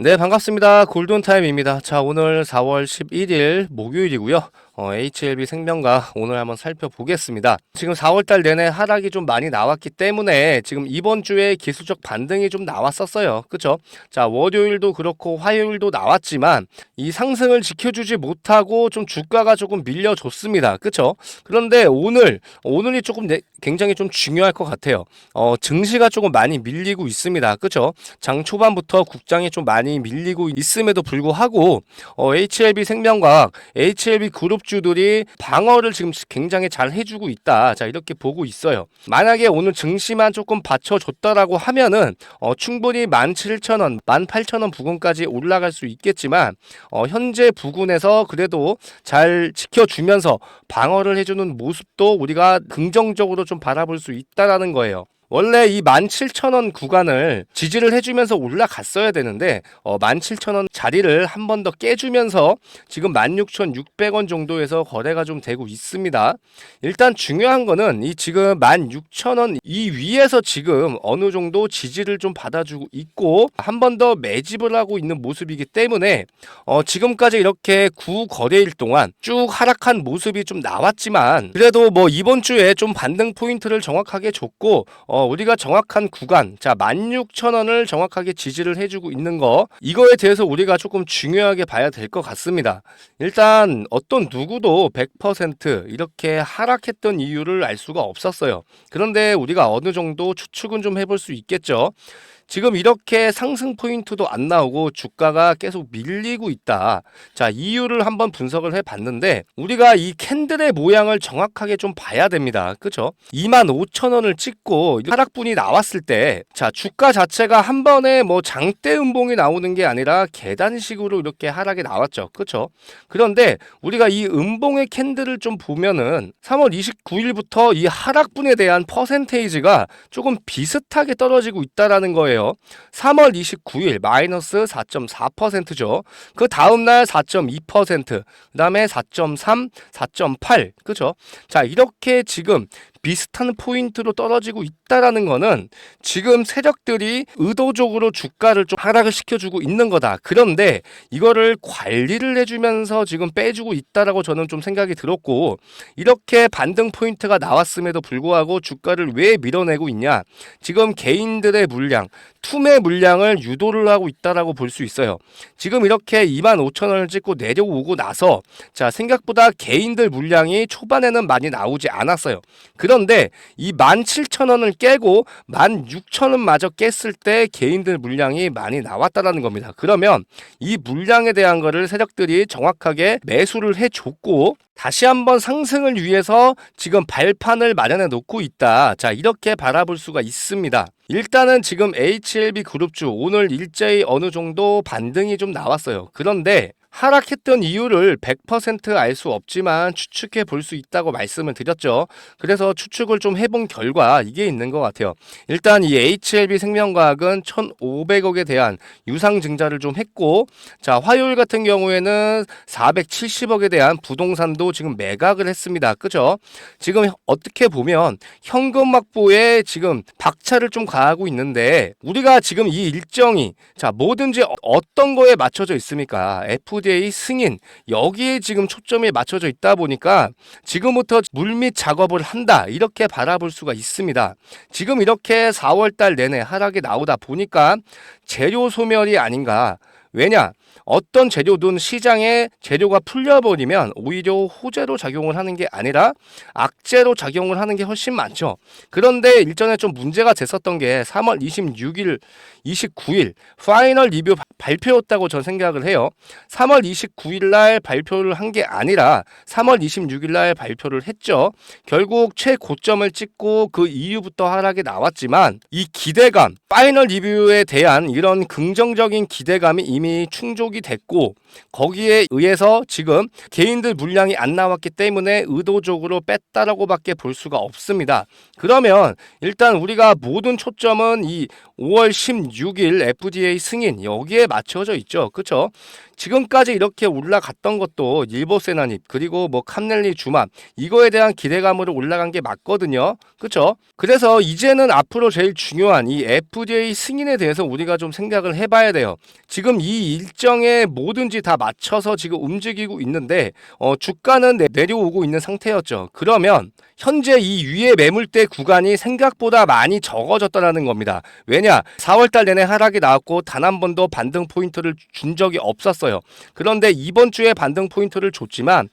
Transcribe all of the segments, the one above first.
네, 반갑습니다. 골든타임입니다. 자, 오늘 4월 11일 목요일이고요. HLB 생명과 오늘 한번 살펴보겠습니다. 지금 4월달 내내 하락이 좀 많이 나왔기 때문에 지금 이번 주에 기술적 반등이 좀 나왔었어요. 그쵸? 자, 월요일도 그렇고 화요일도 나왔지만 이 상승을 지켜주지 못하고 좀 주가가 조금 밀려줬습니다. 그쵸? 그런데 오늘이 조금 굉장히 좀 중요할 것 같아요. 증시가 조금 많이 밀리고 있습니다. 그쵸? 장 초반부터 국장이 좀 많이 밀리고 있음에도 불구하고 HLB 생명과학, HLB 그룹주들이 방어를 지금 굉장히 잘 해주고 있다. 자, 이렇게 보고 있어요. 만약에 오늘 증시만 조금 받쳐줬다라고 하면은 충분히 17,000원, 18,000원 부근까지 올라갈 수 있겠지만 현재 부근에서 그래도 잘 지켜주면서 방어를 해주는 모습도 우리가 긍정적으로 좀 바라볼 수 있다라는 거예요. 원래 이 17,000원 구간을 지지를 해주면서 올라갔어야 되는데 17,000원 자리를 한 번 더 깨주면서 지금 16,600원 정도에서 거래가 좀 되고 있습니다. 일단 중요한 거는 이 지금 16,000원 이 위에서 지금 어느 정도 지지를 좀 받아주고 있고 한 번 더 매집을 하고 있는 모습이기 때문에 지금까지 이렇게 9거래일 동안 쭉 하락한 모습이 좀 나왔지만 그래도 뭐 이번 주에 좀 반등 포인트를 정확하게 줬고 우리가 정확한 구간, 자 16,000원을 정확하게 지지를 해주고 있는 거, 이거에 대해서 우리가 조금 중요하게 봐야 될 것 같습니다. 일단 어떤 누구도 100% 이렇게 하락했던 이유를 알 수가 없었어요. 그런데 우리가 어느 정도 추측은 좀 해볼 수 있겠죠. 지금 이렇게 상승 포인트도 안 나오고 주가가 계속 밀리고 있다. 자, 이유를 한번 분석을 해 봤는데 우리가 이 캔들의 모양을 정확하게 좀 봐야 됩니다. 그죠? 25,000원을 찍고 하락분이 나왔을 때 자, 주가 자체가 한 번에 뭐 장대 음봉이 나오는 게 아니라 계단식으로 이렇게 하락이 나왔죠. 그죠? 그런데 우리가 이 음봉의 캔들을 좀 보면은 3월 29일부터 이 하락분에 대한 퍼센테이지가 조금 비슷하게 떨어지고 있다라는 거예요. 3월 29일 마이너스 4.4%죠. 그 다음날 4.2%, 그 다음에 4.3, 4.8, 그죠? 자, 이렇게 지금 비슷한 포인트로 떨어지고 있다라는 거는 지금 세력들이 의도적으로 주가를 좀 하락을 시켜주고 있는 거다. 그런데 이거를 관리를 해주면서 지금 빼주고 있다라고 저는 좀 생각이 들었고, 이렇게 반등 포인트가 나왔음에도 불구하고 주가를 왜 밀어내고 있냐? 지금 개인들의 물량, 투매 물량을 유도를 하고 있다라고 볼 수 있어요. 지금 이렇게 25,000원을 찍고 내려오고 나서 자, 생각보다 개인들 물량이 초반에는 많이 나오지 않았어요. 그런데 이 17,000원을 깨고 16,000원 마저 깼을 때 개인들 물량이 많이 나왔다라는 겁니다. 그러면 이 물량에 대한 거를 세력들이 정확하게 매수를 해줬고 다시 한번 상승을 위해서 지금 발판을 마련해 놓고 있다. 자, 이렇게 바라볼 수가 있습니다. 일단은 지금 HLB 그룹주 오늘 일제히 어느 정도 반등이 좀 나왔어요. 그런데 하락했던 이유를 100% 알 수 없지만 추측해 볼 수 있다고 말씀을 드렸죠. 그래서 추측을 좀 해본 결과 이게 있는 것 같아요. 일단 이 HLB 생명과학은 1,500억에 대한 유상증자를 좀 했고, 자, 화요일 같은 경우에는 470억에 대한 부동산도 지금 매각을 했습니다. 그죠? 지금 어떻게 보면 현금 확보에 지금 박차를 좀 가하고 있는데 우리가 지금 이 일정이 자, 뭐든지 어떤 거에 맞춰져 있습니까? FDA 승인 여기에 지금 초점이 맞춰져 있다 보니까 지금부터 물밑 작업을 한다 이렇게 바라볼 수가 있습니다. 지금 이렇게 4월달 내내 하락이 나오다 보니까 재료 소멸이 아닌가. 왜냐? 어떤 재료든 시장에 재료가 풀려버리면 오히려 호재로 작용을 하는 게 아니라 악재로 작용을 하는 게 훨씬 많죠. 그런데 일전에 좀 문제가 됐었던 게 3월 26일, 29일 파이널 리뷰 발표였다고 전 생각을 해요. 3월 29일 날 발표를 한 게 아니라 3월 26일 날 발표를 했죠. 결국 최고점을 찍고 그 이후부터 하락이 나왔지만 이 기대감, 파이널 리뷰에 대한 이런 긍정적인 기대감이 이미 충족이 됐고 거기에 의해서 지금 개인들 물량이 안 나왔기 때문에 의도적으로 뺐다라고 밖에 볼 수가 없습니다. 그러면 일단 우리가 모든 초점은 이 5월 16일 FDA 승인 여기에 맞춰져 있죠. 그쵸? 지금까지 이렇게 올라갔던 것도 일보세나닙 그리고 뭐 캄넬리 주맘 이거에 대한 기대감으로 올라간 게 맞거든요. 그쵸? 그래서 이제는 앞으로 제일 중요한 이 FDA 승인에 대해서 우리가 좀 생각을 해봐야 돼요. 지금 이 일정에 뭐든지 다 맞춰서 지금 움직이고 있는데 주가는 내려오고 있는 상태였죠. 그러면 현재 이 위의 매물대 구간이 생각보다 많이 적어졌다는 겁니다. 왜냐? 4월달 내내 하락이 나왔고 단 한 번도 반등 포인트를 준 적이 없었어요. 그런데 이번 주에 반등 포인트를 줬지만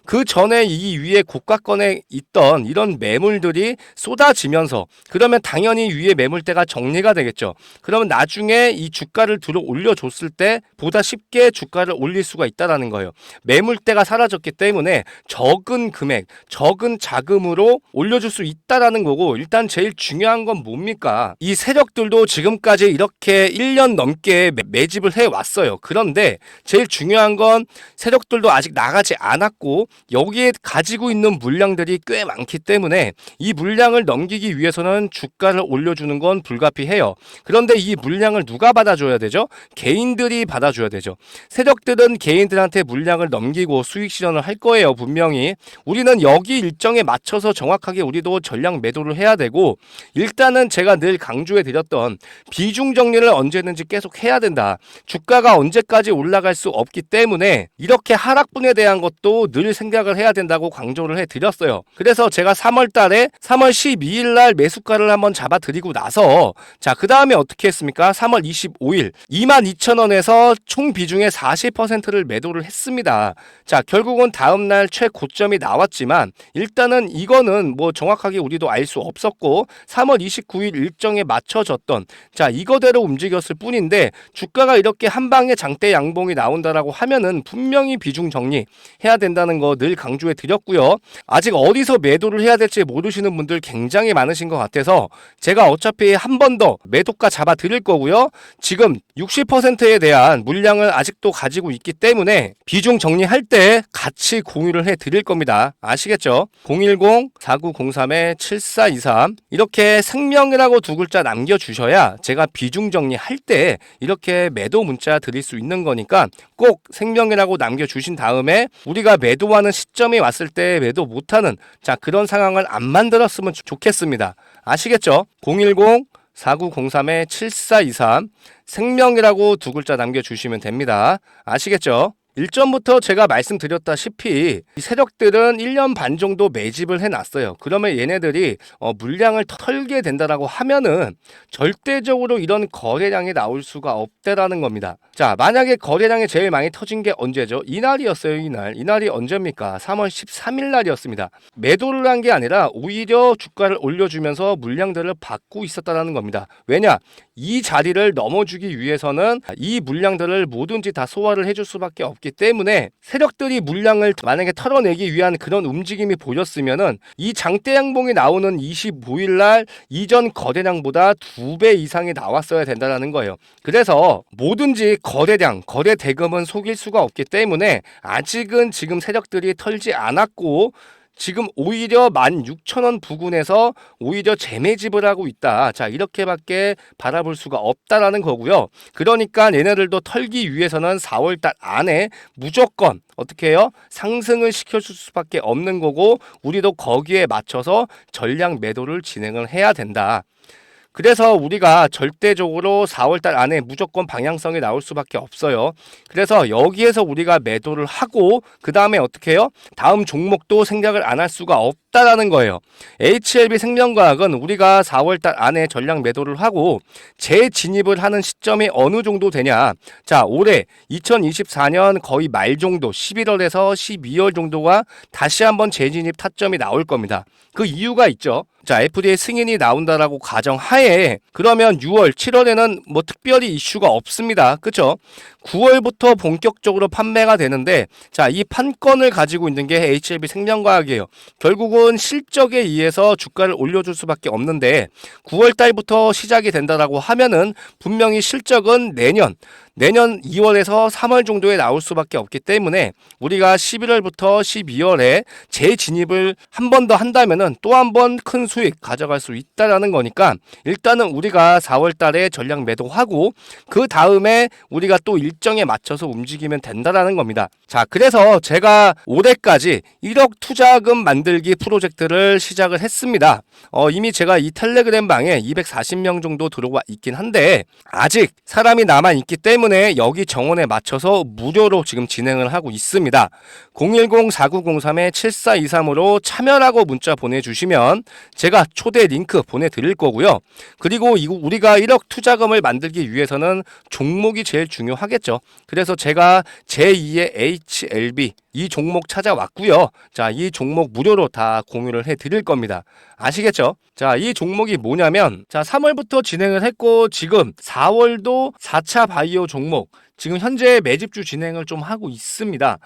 그 전에 이 위에 고가권에 있던 이런 매물들이 쏟아지면서 그러면 당연히 위에 매물대가 정리가 되겠죠. 그러면 나중에 이 주가를 들어 올려줬을 때 보다 쉽게 주가를 올릴 수가 있다는 거예요. 매물대가 사라졌기 때문에 적은 금액, 적은 자금으로 올려줄 수 있다라는 거고 일단 제일 중요한 건 뭡니까? 이 세력들도 지금까지 이렇게 1년 넘게 매집을 해왔어요. 그런데 제일 중요한 건 세력들도 아직 나가지 않았고 여기에 가지고 있는 물량들이 꽤 많기 때문에 이 물량을 넘기기 위해서는 주가를 올려주는 건 불가피해요. 그런데 이 물량을 누가 받아줘야 되죠? 개인들이 받아줘야 되죠. 세력들은 개인들한테 물량을 넘기고 수익 실현을 할 거예요. 분명히. 우리는 여기 일정에 맞춰서 정확하게 우리도 전량 매도를 해야 되고 일단은 제가 늘 강조해 드렸던 비중 정리를 언제든지 계속 해야 된다. 주가가 언제까지 올라갈 수 없기 때문에 이렇게 하락분에 대한 것도 늘 생각을 해야 된다고 강조를 해 드렸어요. 그래서 제가 3월 달에 3월 12일 날 매수가를 한번 잡아 드리고 나서 자, 그 다음에 어떻게 했습니까? 3월 25일 22,000원에서 총 비중의 40%를 매도를 했습니다. 자, 결국은 다음날 최고점이 나왔지만 일단은 이거는 뭐 정확하게 우리도 알 수 없었고 3월 29일 일정에 맞춰졌던 자, 이거대로 움직였을 뿐인데 주가가 이렇게 한 방에 장대 양봉이 나온다라고 하면은 분명히 비중 정리 해야 된다는 거 늘 강조해 드렸고요. 아직 어디서 매도를 해야 될지 모르시는 분들 굉장히 많으신 것 같아서 제가 어차피 한 번 더 매도가 잡아 드릴 거고요. 지금 60%에 대한 물량을 아직도 가지고 있기 때문에 비중 정리할 때 같이 공유를 해 드릴 겁니다. 아시겠죠? 010-4903-7423 이렇게 생명이라고 두 글자 남겨주셔야 제가 비중 정리할 때 이렇게 매도 문자 드릴 수 있는 거니까 꼭 생명이라고 남겨주신 다음에 우리가 매도하는 시점이 왔을 때 매도 못하는 자, 그런 상황을 안 만들었으면 좋겠습니다. 아시겠죠? 010-4903-7423 생명이라고 두 글자 남겨주시면 됩니다. 아시겠죠? 일전부터 제가 말씀드렸다시피 이 세력들은 1년 반 정도 매집을 해놨어요. 그러면 얘네들이 물량을 털게 된다라고 하면은 절대적으로 이런 거래량이 나올 수가 없다라는 겁니다. 자, 만약에 거래량이 제일 많이 터진 게 언제죠? 이날이었어요. 이날이 언제입니까? 3월 13일 날이었습니다. 매도를 한 게 아니라 오히려 주가를 올려주면서 물량들을 받고 있었다는 겁니다. 왜냐? 이 자리를 넘어주기 위해서는 이 물량들을 뭐든지 다 소화를 해줄 수밖에 없기 때문에 세력들이 물량을 만약에 털어내기 위한 그런 움직임이 보였으면은 이 장대 양봉이 나오는 25일 날 이전 거래량보다 2배 이상이 나왔어야 된다는 거예요. 그래서 뭐든지 거래량, 거래 대금은 속일 수가 없기 때문에 아직은 지금 세력들이 털지 않았고 지금 오히려 16,000원 부근에서 오히려 재매집을 하고 있다. 자, 이렇게밖에 바라볼 수가 없다라는 거고요. 그러니까 얘네들도 털기 위해서는 4월달 안에 무조건 어떻게 해요? 상승을 시켜줄 수밖에 없는 거고 우리도 거기에 맞춰서 전량 매도를 진행을 해야 된다. 그래서 우리가 절대적으로 4월달 안에 무조건 방향성이 나올 수밖에 없어요. 그래서 여기에서 우리가 매도를 하고 그 다음에 어떻게 해요? 다음 종목도 생각을 안 할 수가 없다라는 거예요. HLB 생명과학은 우리가 4월달 안에 전량 매도를 하고 재진입을 하는 시점이 어느 정도 되냐? 자, 올해 2024년 거의 말 정도 11월에서 12월 정도가 다시 한번 재진입 타점이 나올 겁니다. 그 이유가 있죠. 자, FDA 승인이 나온다라고 가정하에 그러면 6월, 7월에는 뭐 특별히 이슈가 없습니다. 그쵸? 9월부터 본격적으로 판매가 되는데 자, 이 판권을 가지고 있는 게 HLB 생명과학이에요. 결국은 실적에 의해서 주가를 올려줄 수밖에 없는데 9월 달부터 시작이 된다라고 하면은 분명히 실적은 내년 내년 2월에서 3월 정도에 나올 수밖에 없기 때문에 우리가 11월부터 12월에 재진입을 한 번 더 한다면은 또 한 번 큰 수익 가져갈 수 있다라는 거니까 일단은 우리가 4월 달에 전략 매도하고 그 다음에 우리가 또 일정에 맞춰서 움직이면 된다라는 겁니다. 자, 그래서 제가 올해까지 1억 투자금 만들기 프로젝트를 시작을 했습니다. 이미 제가 이 텔레그램 방에 240명 정도 들어와 있긴 한데 아직 사람이 남아 있기 때문에 여기 정원에 맞춰서 무료로 지금 진행을 하고 있습니다. 010-4903-7423으로 참여라고 문자 보내주시면 제가 초대 링크 보내드릴 거고요. 그리고 우리가 1억 투자금을 만들기 위해서는 종목이 제일 중요하겠죠. 그래서 제가 제2의 HLB 이 종목 찾아왔고요. 자, 이 종목 무료로 다 공유를 해드릴 겁니다. 아시겠죠? 자, 이 종목이 뭐냐면 3월부터 진행을 했고 지금 4월도 4차 바이오 종목 지금 현재 매집주 진행을 좀 하고 있습니다.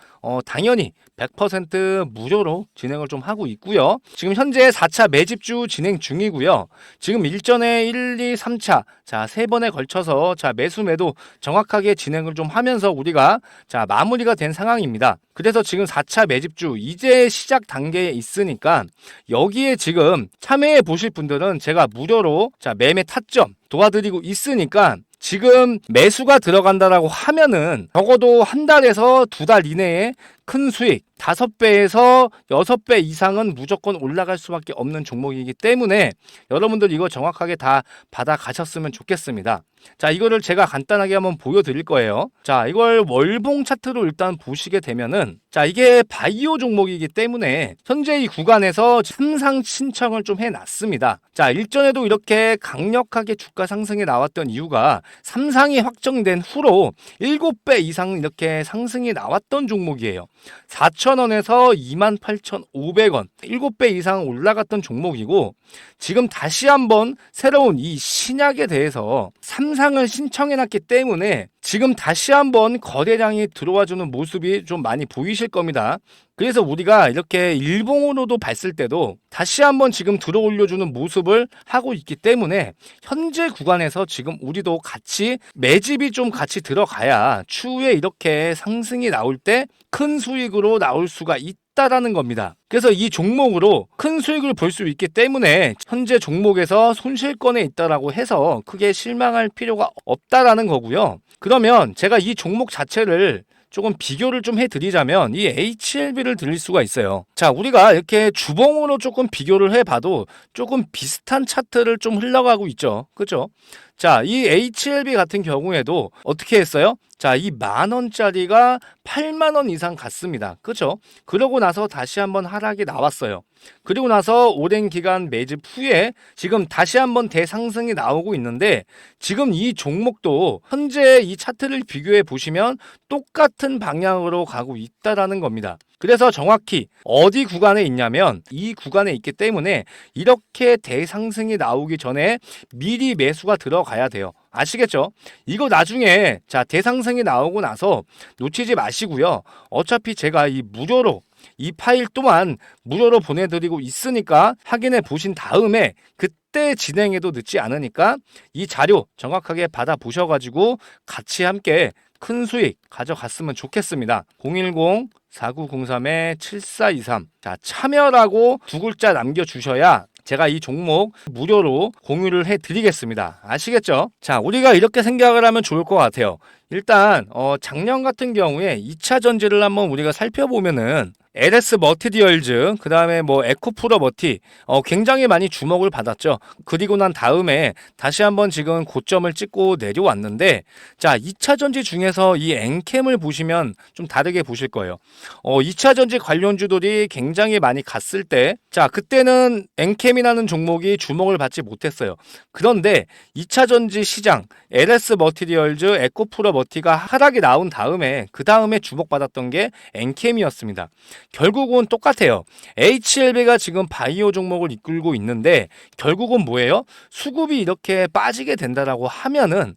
당연히 100% 무료로 진행을 좀 하고 있고요. 지금 현재 4차 매집주 진행 중이고요. 지금 일전에 1, 2, 3차 자, 3번에 걸쳐서 매수 매도 정확하게 진행을 좀 하면서 우리가 마무리가 된 상황입니다. 그래서 지금 4차 매집주 이제 시작 단계에 있으니까 여기에 지금 참여해 보실 분들은 제가 무료로 매매 타점 도와드리고 있으니까 지금 매수가 들어간다라고 하면은 적어도 한 달에서 2달 이내에 큰 수익 5배에서 6배 이상은 무조건 올라갈 수밖에 없는 종목이기 때문에 여러분들 이거 정확하게 다 받아가셨으면 좋겠습니다. 자, 이거를 제가 간단하게 한번 보여드릴 거예요. 자, 이걸 월봉 차트로 일단 보시게 되면은 이게 바이오 종목이기 때문에 현재 이 구간에서 삼상 신청을 좀 해놨습니다. 자, 일전에도 이렇게 강력하게 주가 상승이 나왔던 이유가 삼상이 확정된 후로 7배 이상 이렇게 상승이 나왔던 종목이에요. 4,000원에서 28,500원 7배 이상 올라갔던 종목이고 지금 다시 한번 새로운 이 신약에 대해서 삼상을 신청해놨기 때문에 지금 다시 한번 거래량이 들어와주는 모습이 좀 많이 보이실 겁니다. 그래서 우리가 이렇게 일봉으로도 봤을 때도 다시 한번 지금 들어올려주는 모습을 하고 있기 때문에 현재 구간에서 지금 우리도 같이 매집이 좀 같이 들어가야 추후에 이렇게 상승이 나올 때 큰 수익으로 나올 수가 있다라는 겁니다. 그래서 이 종목으로 큰 수익을 볼 수 있기 때문에 현재 종목에서 손실권에 있다라고 해서 크게 실망할 필요가 없다라는 거고요. 그러면 제가 이 종목 자체를 조금 비교를 좀 해드리자면 이 HLB를 드릴 수가 있어요. 자, 우리가 이렇게 주봉으로 조금 비교를 해봐도 조금 비슷한 차트를 좀 흘러가고 있죠. 그죠? 자, 이 HLB 같은 경우에도 어떻게 했어요? 자, 이 10,000원짜리가 80,000원 이상 갔습니다. 그죠? 그러고 나서 다시 한번 하락이 나왔어요. 그리고 나서 오랜 기간 매집 후에 지금 다시 한번 대상승이 나오고 있는데 지금 이 종목도 현재 이 차트를 비교해 보시면 똑같은 방향으로 가고 있다라는 겁니다. 그래서 정확히 어디 구간에 있냐면 이 구간에 있기 때문에 이렇게 대상승이 나오기 전에 미리 매수가 들어가야 돼요. 아시겠죠? 이거 나중에 대상승이 나오고 나서 놓치지 마시고요. 어차피 제가 이 무료로 이 파일 또한 무료로 보내드리고 있으니까 확인해 보신 다음에 그때 진행해도 늦지 않으니까 이 자료 정확하게 받아보셔가지고 같이 함께 큰 수익 가져갔으면 좋겠습니다. 010-4903-7423 자, 참여라고 2글자 남겨주셔야 제가 이 종목 무료로 공유를 해드리겠습니다. 아시겠죠? 자, 우리가 이렇게 생각을 하면 좋을 것 같아요. 일단 작년 같은 경우에 2차 전지를 한번 우리가 살펴보면은 LS 머티리얼즈, 그 다음에 에코프로 머티, 굉장히 많이 주목을 받았죠. 그리고 난 다음에 다시 한번 지금 고점을 찍고 내려왔는데, 자, 2차 전지 중에서 이 엔캠을 보시면 좀 다르게 보실 거예요. 2차 전지 관련주들이 굉장히 많이 갔을 때, 자, 그때는 엔캠이라는 종목이 주목을 받지 못했어요. 그런데 2차 전지 시장, LS 머티리얼즈, 에코프로 머티가 하락이 나온 다음에, 그 다음에 주목받았던 게 엔캠이었습니다. 결국은 똑같아요. HLB가 지금 바이오 종목을 이끌고 있는데 결국은 뭐예요? 수급이 이렇게 빠지게 된다라고 하면은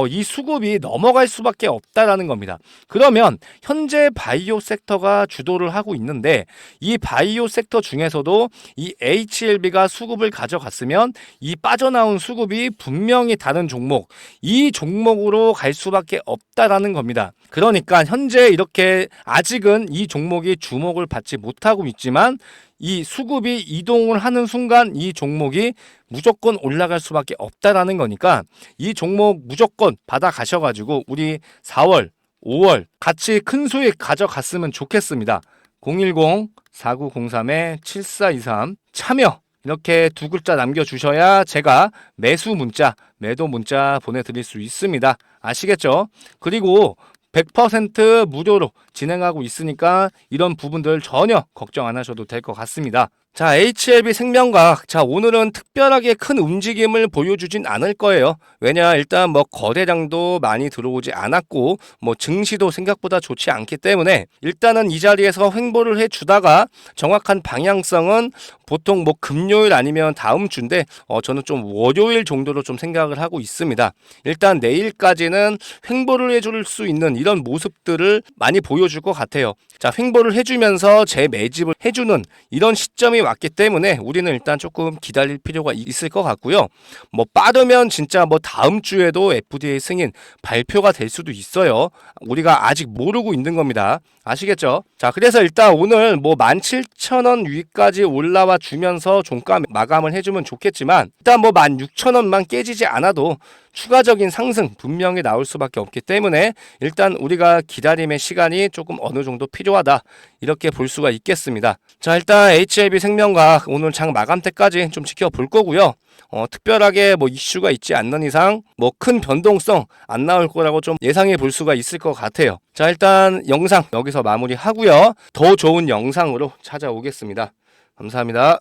이 수급이 넘어갈 수밖에 없다라는 겁니다. 그러면 현재 바이오 섹터가 주도를 하고 있는데 이 바이오 섹터 중에서도 이 HLB가 수급을 가져갔으면 이 빠져나온 수급이 분명히 다른 종목, 이 종목으로 갈 수밖에 없다라는 겁니다. 그러니까 현재 이렇게 아직은 이 종목이 주목을 받지 못하고 있지만 이 수급이 이동을 하는 순간 이 종목이 무조건 올라갈 수밖에 없다라는 거니까 이 종목 무조건 받아 가셔가지고 우리 4월, 5월 같이 큰 수익 가져갔으면 좋겠습니다. 010-4903-7423 참여 이렇게 두 글자 남겨주셔야 제가 매수 문자, 매도 문자 보내드릴 수 있습니다. 아시겠죠? 그리고 100% 무료로 진행하고 있으니까 이런 부분들 전혀 걱정 안 하셔도 될 것 같습니다. 자, HLB 생명과학. 자, 오늘은 특별하게 큰 움직임을 보여주진 않을 거예요. 왜냐, 일단 뭐 거래량도 많이 들어오지 않았고, 뭐 증시도 생각보다 좋지 않기 때문에 일단은 이 자리에서 횡보를 해주다가 정확한 방향성은 보통 뭐 금요일 아니면 다음 주인데, 저는 좀 월요일 정도로 좀 생각을 하고 있습니다. 일단 내일까지는 횡보를 해줄 수 있는 이런 모습들을 많이 보여줄 것 같아요. 자, 횡보를 해주면서 재매집을 해주는 이런 시점이 왔기 때문에 우리는 일단 조금 기다릴 필요가 있을 것 같고요. 뭐 빠르면 진짜 뭐 다음 주에도 FDA 승인 발표가 될 수도 있어요. 우리가 아직 모르고 있는 겁니다. 아시겠죠? 자, 그래서 일단 오늘 뭐 17,000원 위까지 올라와 주면서 종가 마감을 해주면 좋겠지만 일단 뭐 16,000원만 깨지지 않아도 추가적인 상승 분명히 나올 수밖에 없기 때문에 일단 우리가 기다림의 시간이 조금 어느 정도 필요하다 이렇게 볼 수가 있겠습니다. 자, 일단 HLB 생명과학 오늘 장 마감 때까지 좀 지켜볼 거고요. 특별하게 뭐 이슈가 있지 않는 이상 뭐 큰 변동성 안 나올 거라고 좀 예상해 볼 수가 있을 것 같아요. 자, 일단 영상 여기서 마무리하고요. 더 좋은 영상으로 찾아오겠습니다. 감사합니다.